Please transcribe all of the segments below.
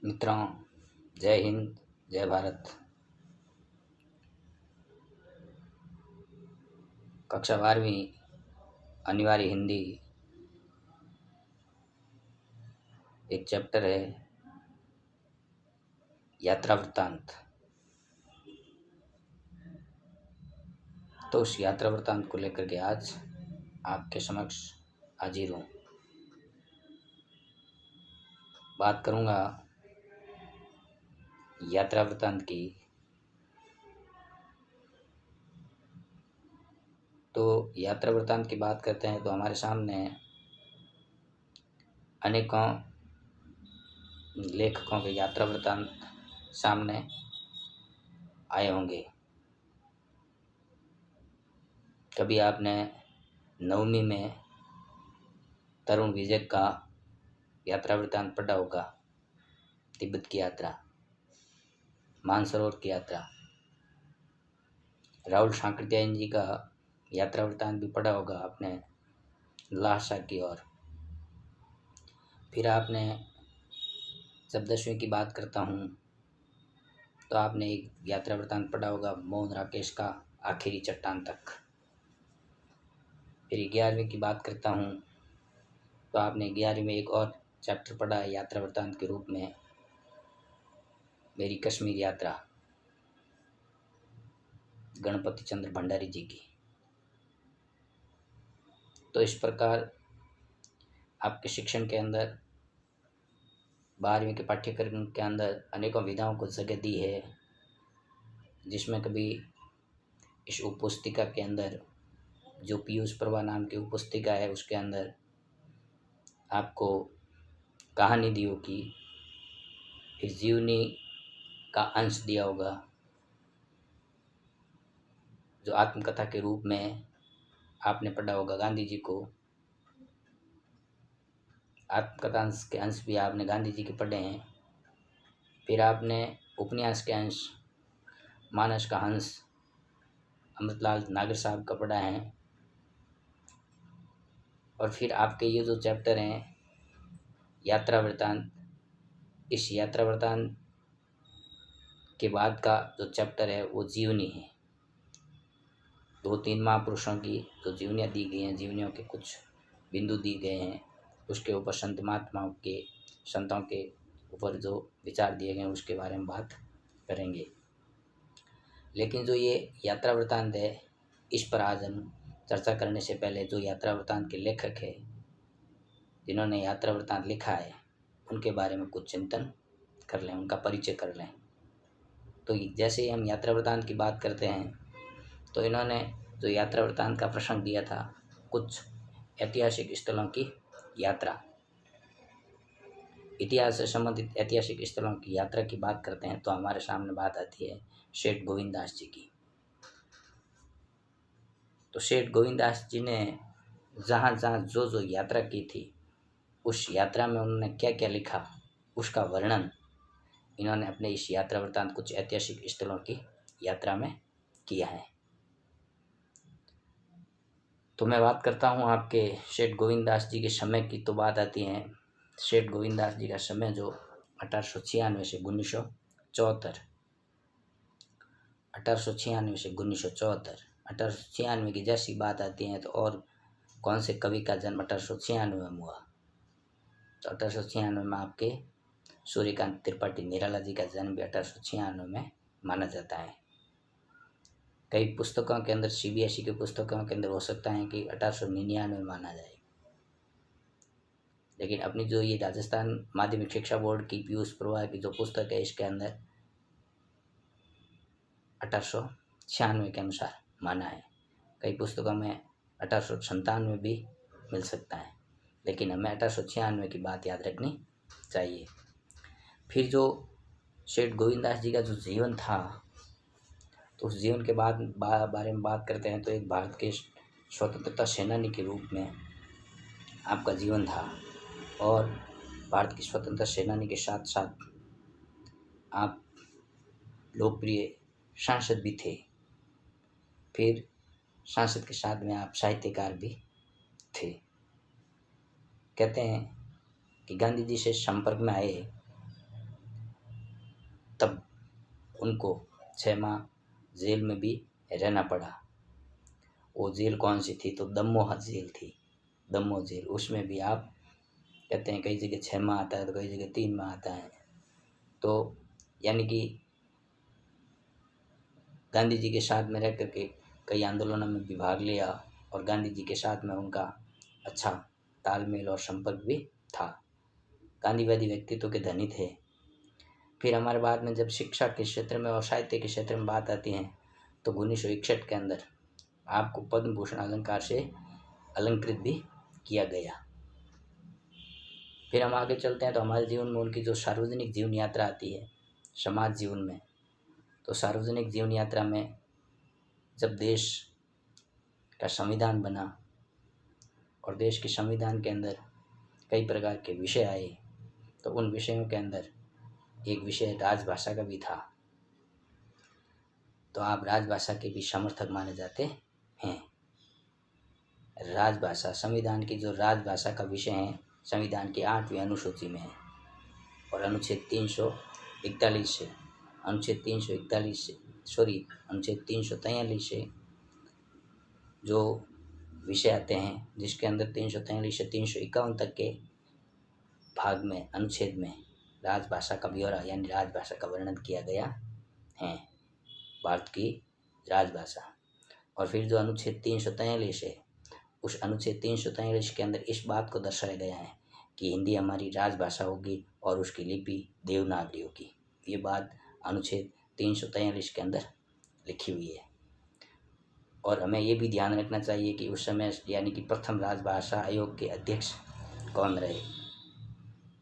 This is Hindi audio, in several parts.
मित्रों, जय हिंद, जय भारत। कक्षा 12वीं अनिवार्य हिंदी एक चैप्टर है यात्रा वृत्तांत। तो उस यात्रा वृत्तांत को लेकर के आज आपके समक्ष हाजिर हूँ। बात करूँगा यात्रा वृत्तांत की। तो यात्रा वृत्तांत की बात करते हैं तो हमारे सामने अनेकों लेखकों के यात्रा वृत्तांत सामने आए होंगे। कभी आपने नवमी में तरुण विजय का यात्रा वृत्तांत पढ़ा होगा, तिब्बत की यात्रा, मानसरोवर की यात्रा। राहुल सांकृत्यायन जी का यात्रा वृत्तांत भी पढ़ा होगा आपने, लासा की ओर। फिर आपने, जब 10वीं की बात करता हूँ तो आपने एक यात्रा वृत्तांत पढ़ा होगा मोहन राकेश का आखिरी चट्टान तक। फिर 11वीं की बात करता हूँ तो आपने 11वीं में एक और चैप्टर पढ़ा है यात्रा वृत्तांत के रूप में, मेरी कश्मीर यात्रा, गणपति चंद्र भंडारी जी की। तो इस प्रकार आपके शिक्षण के अंदर 12वीं के पाठ्यक्रम के अंदर अनेकों विधाओं को जगह दी है, जिसमें कभी इस उपपुस्तिका के अंदर जो पीयूष प्रभा नाम की उपपुस्तिका है उसके अंदर आपको कहानी दी होगी, फिर जीवनी का अंश दिया होगा जो आत्मकथा के रूप में आपने पढ़ा होगा। गांधी जी को आत्मकथा अंश के अंश भी आपने गांधी जी के पढ़े हैं। फिर आपने उपन्यास के अंश मानस का हंस अमृतलाल नागर साहब का पढ़ा है। और फिर आपके ये जो चैप्टर हैं यात्रा वृत्तांत, इस यात्रा वृत्तांत के बाद का जो चैप्टर है वो जीवनी है। 2-3 महापुरुषों की जो जीवनियाँ दी गई हैं, जीवनियों के कुछ बिंदु दिए गए हैं, उसके ऊपर संत महात्माओं के, संतों के ऊपर जो विचार दिए गए हैं उसके बारे में बात करेंगे। लेकिन जो ये यात्रा वृत्तांत है, इस पर आज हम चर्चा करने से पहले जो यात्रा वृत्तांत के लेखक है, जिन्होंने यात्रा वृत्तांत लिखा है, उनके बारे में कुछ चिंतन कर लें, उनका परिचय कर लें। तो जैसे ही हम यात्रा वृत्तांत की बात करते हैं तो इन्होंने जो यात्रा वृत्तांत का प्रसंग दिया था, कुछ ऐतिहासिक स्थलों की यात्रा, इतिहास से संबंधित ऐतिहासिक स्थलों की यात्रा की बात करते हैं तो हमारे सामने बात आती है सेठ गोविंददास जी की। तो सेठ गोविंददास जी ने जहाँ जहाँ जो जो यात्रा की थी, उस यात्रा में उन्होंने क्या क्या लिखा, उसका वर्णन इन्होंने अपने इस यात्रा वृत्तांत कुछ ऐतिहासिक स्थलों की यात्रा में किया है। तो मैं बात करता हूँ आपके सेठ गोविंददास जी के समय की। तो बात आती है सेठ गोविंददास जी का समय जो 1896 से 1974, 1896 से 1974, 1896 की जैसी बात आती है तो और कौन से कवि का जन्म 1896 में हुआ, तो 1896 में आपके सूर्यकांत त्रिपाठी निराला जी का जन्म भी 1896 में माना जाता है। कई पुस्तकों के अंदर, सीबीएसई की पुस्तकों के अंदर हो सकता है कि 1899 माना जाए, लेकिन अपनी जो ये राजस्थान माध्यमिक शिक्षा बोर्ड की पीयूष प्रभा की जो पुस्तक है, इसके अंदर 1896 के अनुसार माना है। कई पुस्तकों में 1897 भी मिल सकता है, लेकिन हमें 1896 की बात याद रखनी चाहिए। फिर जो सेठ गोविंददास जी का जो जीवन था, तो उस जीवन के बाद बारे में बात करते हैं तो एक भारत के स्वतंत्रता सेनानी के रूप में आपका जीवन था, और भारत की स्वतंत्रता सेनानी के साथ साथ आप लोकप्रिय सांसद भी थे। फिर सांसद के साथ में आप साहित्यकार भी थे। कहते हैं कि गांधी जी से संपर्क में आए तब उनको 6 माह जेल में भी रहना पड़ा। वो जेल कौन सी थी? तो दमोह जेल थी, दमोह जेल। उसमें भी आप कहते हैं कई जगह 6 माह आता है तो कई जगह 3 माह आता है। तो यानी कि गांधी जी के साथ में रह करके कई आंदोलनों में भी भाग लिया और गांधी जी के साथ में उनका अच्छा तालमेल और संपर्क भी था। गांधीवादी व्यक्तित्व के धनी थे। फिर हमारे बाद में जब शिक्षा के क्षेत्र में और साहित्य के क्षेत्र में बात आती है तो 1961 के अंदर आपको पद्म भूषण अलंकार से अलंकृत भी किया गया। फिर हम आगे चलते हैं तो हमारे जीवन में उनकी जो सार्वजनिक जीवन यात्रा आती है समाज जीवन में, तो सार्वजनिक जीवन यात्रा में जब देश का संविधान बना और देश के संविधान के अंदर कई प्रकार के विषय आए, तो उन विषयों के अंदर एक विषय राजभाषा का भी था। तो आप राजभाषा के भी समर्थक माने जाते हैं। राजभाषा, संविधान की जो राजभाषा का विषय है संविधान की 8वीं अनुसूची में है और अनुच्छेद 343 से जो विषय आते हैं जिसके अंदर 343 से 351 तक के भाग में अनुच्छेद में राजभाषा का ब्यौरा यानी राजभाषा का वर्णन किया गया है, भारत की राजभाषा। और फिर जो अनुच्छेद 343 है उस अनुच्छेद 343 के अंदर इस बात को दर्शाया गया है कि हिंदी हमारी राजभाषा होगी और उसकी लिपि देवनागरी होगी। ये बात अनुच्छेद 343 के अंदर लिखी हुई है। और हमें ये भी ध्यान रखना चाहिए कि उस समय यानी कि प्रथम राजभाषा आयोग के अध्यक्ष कौन रहे?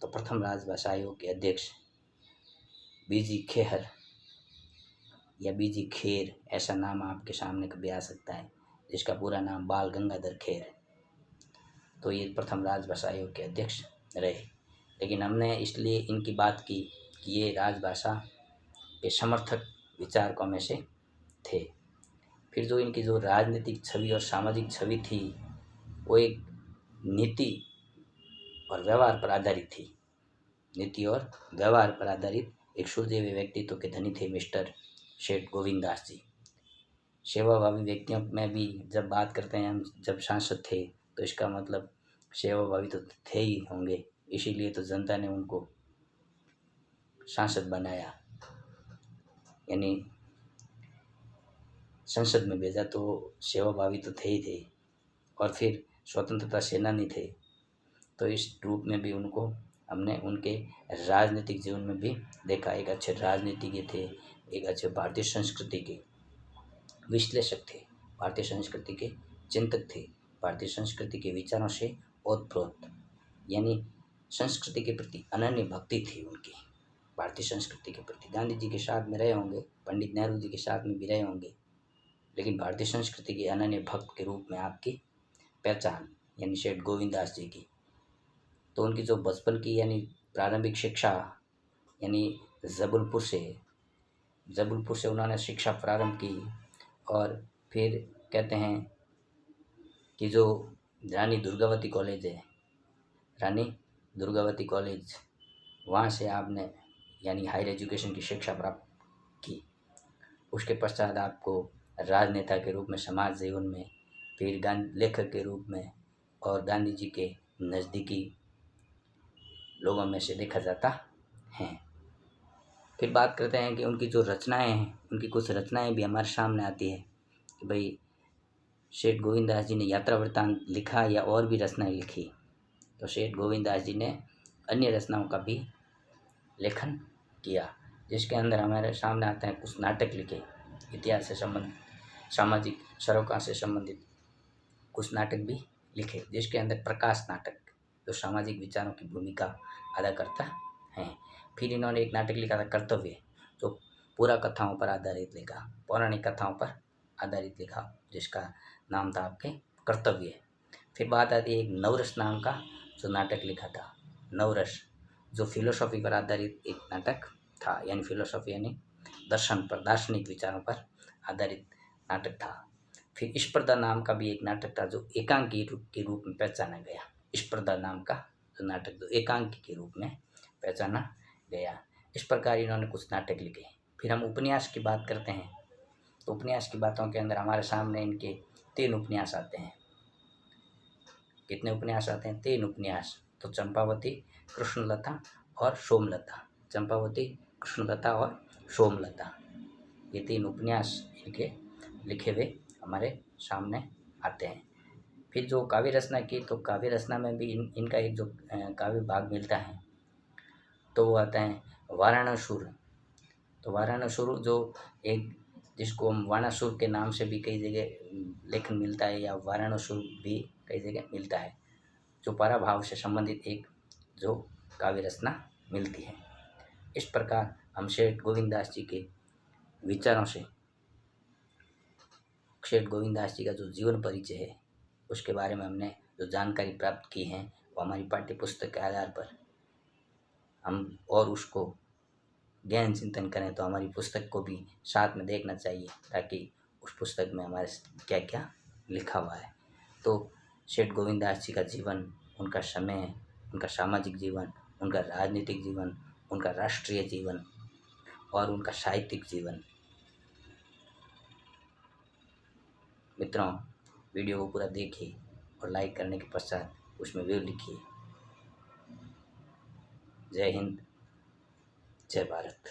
तो प्रथम राजभाषा आयोग के अध्यक्ष बीजी खेहर या बीजी खेर, ऐसा नाम आपके सामने कभी आ सकता है, जिसका पूरा नाम बाल गंगाधर खेर है। तो ये प्रथम राजभाषा आयोग के अध्यक्ष रहे। लेकिन हमने इसलिए इनकी बात की कि ये राजभाषा के समर्थक विचारकों में से थे। फिर जो इनकी जो राजनीतिक छवि और सामाजिक छवि थी वो एक नीति और व्यवहार पर आधारित थी। नीति और व्यवहार पर आधारित एक सुलझे हुए व्यक्तित्व के धनी थे मिस्टर सेठ गोविंददास जी। सेवाभावी व्यक्तियों में भी जब बात करते हैं हम, जब सांसद थे तो इसका मतलब सेवाभावी तो थे ही होंगे, इसीलिए तो जनता ने उनको सांसद बनाया यानी संसद में भेजा, तो सेवाभावी तो थे ही थे। और फिर स्वतंत्रता सेनानी थे, तो इस रूप में भी उनको हमने उनके राजनीतिक जीवन में भी देखा। एक अच्छे राजनीतिज्ञ थे, एक अच्छे भारतीय संस्कृति के विश्लेषक थे, भारतीय संस्कृति के चिंतक थे, भारतीय संस्कृति के विचारों से ओतप्रोत यानी संस्कृति के प्रति अनन्य भक्ति थी उनकी, भारतीय संस्कृति के प्रति। गांधी जी के साथ में रहे होंगे, पंडित नेहरू जी के साथ में भी रहे होंगे, लेकिन भारतीय संस्कृति के अनन्य भक्त के रूप में आपकी पहचान यानी सेठ गोविंददास जी की। तो उनकी जो बचपन की यानी प्रारंभिक शिक्षा यानी जबलपुर से उन्होंने शिक्षा प्रारंभ की। और फिर कहते हैं कि जो रानी दुर्गावती कॉलेज है, रानी दुर्गावती कॉलेज, वहाँ से आपने यानी हायर एजुकेशन की शिक्षा प्राप्त की। उसके पश्चात आपको राजनेता के रूप में समाज जीवन में, फिर लेखक के रूप में और गांधी जी के नज़दीकी लोगों में से देखा जाता है। फिर बात करते हैं कि उनकी जो रचनाएं हैं, उनकी कुछ रचनाएं भी हमारे सामने आती है कि भाई सेठ गोविंददास जी ने यात्रा वृत्तांत लिखा या और भी रचनाएं लिखी। तो सेठ गोविंददास जी ने अन्य रचनाओं का भी लेखन किया, जिसके अंदर हमारे सामने आते हैं कुछ नाटक लिखे, इतिहास से संबंधित, सामाजिक सरोकार से संबंधित कुछ नाटक भी लिखे, जिसके अंदर प्रकाश नाटक जो सामाजिक विचारों की भूमिका अदा करता है। फिर इन्होंने एक नाटक लिखा था कर्तव्य, जो पूरा कथाओं पर आधारित लिखा, पौराणिक कथाओं पर आधारित लिखा, जिसका नाम था आपके कर्तव्य। फिर बात आती है एक नवरस नाम का जो नाटक लिखा था, नवरस, जो फिलोसॉफी पर आधारित एक नाटक था, यानी फिलोसॉफी यानी दर्शन पर, दार्शनिक विचारों पर आधारित नाटक था। फिर स्पर्धा नाम का भी एक नाटक था जो एकांकी के रूप में पहचाना गया। स्पर्धा नाम का जो नाटक जो एकांकी के रूप में पहचाना गया। इस प्रकार इन्होंने कुछ नाटक लिखे। फिर हम उपन्यास की बात करते हैं तो उपन्यास की बातों के अंदर हमारे सामने इनके 3 उपन्यास आते हैं। कितने उपन्यास आते हैं? 3 उपन्यास। तो चंपावती, कृष्णलता और सोमलता। चंपावती, कृष्णलता और सोमलता, ये 3 उपन्यास इनके लिखे हुए हमारे सामने आते हैं। फिर जो काव्य रचना की, तो काव्य रचना में भी इनका एक जो काव्य भाग मिलता है तो वो आता है वाराणसुर। तो वाराणसुर जो एक, जिसको हम वाणासुर के नाम से भी कई जगह लेखन मिलता है, या वाराणसुर भी कई जगह मिलता है, जो पराभाव से संबंधित एक जो काव्य रचना मिलती है। इस प्रकार हम सेठ गोविंददास जी के विचारों से, सेठ गोविंददास जी का जो जीवन परिचय है उसके बारे में हमने जो जानकारी प्राप्त की है वो हमारी पाठ्य पुस्तक के आधार पर हम और उसको गहन चिंतन करें तो हमारी पुस्तक को भी साथ में देखना चाहिए, ताकि उस पुस्तक में हमारे क्या क्या लिखा हुआ है। तो सेठ गोविंददास जी का जीवन, उनका समय, उनका सामाजिक जीवन, उनका राजनीतिक जीवन, उनका राष्ट्रीय जीवन और उनका साहित्यिक जीवन। मित्रों, वीडियो को पूरा देखिए और लाइक करने के पश्चात उसमें व्यू लिखिए। जय हिंद, जय भारत।